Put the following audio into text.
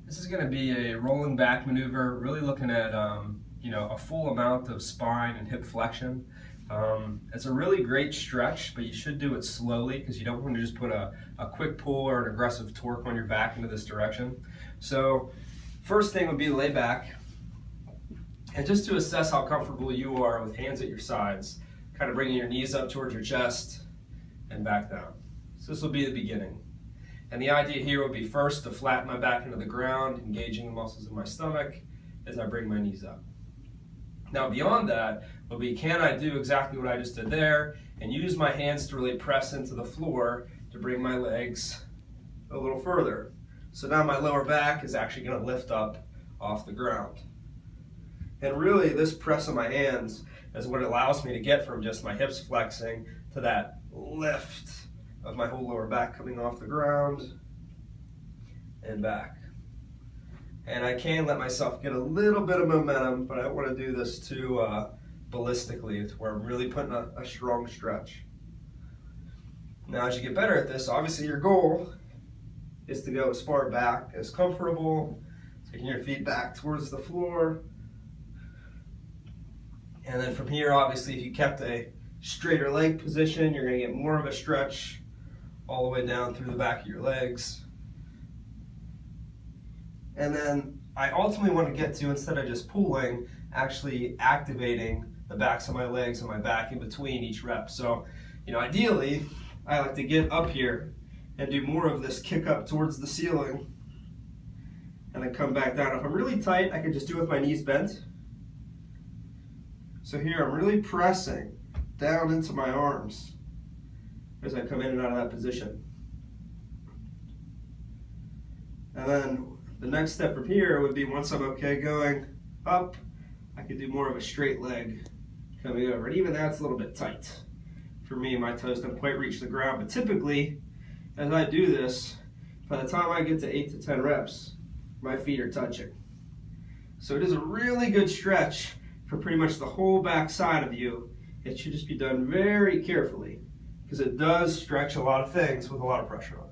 This is going to be a rolling back maneuver, really looking at a full amount of spine and hip flexion. It's a really great stretch, but you should do it slowly because you don't want to just put a quick pull or an aggressive torque on your back into this direction. So first thing would be lay back, and just to assess how comfortable you are with hands at your sides, kind of bringing your knees up towards your chest and back down. So this will be the beginning. And the idea here would be first to flatten my back into the ground, engaging the muscles in my stomach as I bring my knees up. Now beyond that will be, can I do exactly what I just did there and use my hands to really press into the floor to bring my legs a little further. So now my lower back is actually going to lift up off the ground. And really this press of my hands is what allows me to get from just my hips flexing to that lift of my whole lower back coming off the ground and back. And I can let myself get a little bit of momentum, but I don't want to do this too ballistically, to where I'm really putting a strong stretch. Now as you get better at this, obviously your goal is to go as far back as comfortable, taking your feet back towards the floor. And then from here, obviously, if you kept a straighter leg position, you're going to get more of a stretch all the way down through the back of your legs. And then I ultimately want to get to, instead of just pulling, actually activating the backs of my legs and my back in between each rep. So, ideally, I like to get up here and do more of this kick up towards the ceiling and then come back down. If I'm really tight, I can just do it with my knees bent. So here I'm really pressing down into my arms as I come in and out of that position. And then the next step from here would be, once I'm okay going up, I could do more of a straight leg coming over. And even that's a little bit tight. For me, my toes don't quite reach the ground, but typically, as I do this, by the time I get to 8 to 10 reps, my feet are touching. So it is a really good stretch for pretty much the whole back side of you. It should just be done very carefully, because it does stretch a lot of things with a lot of pressure on.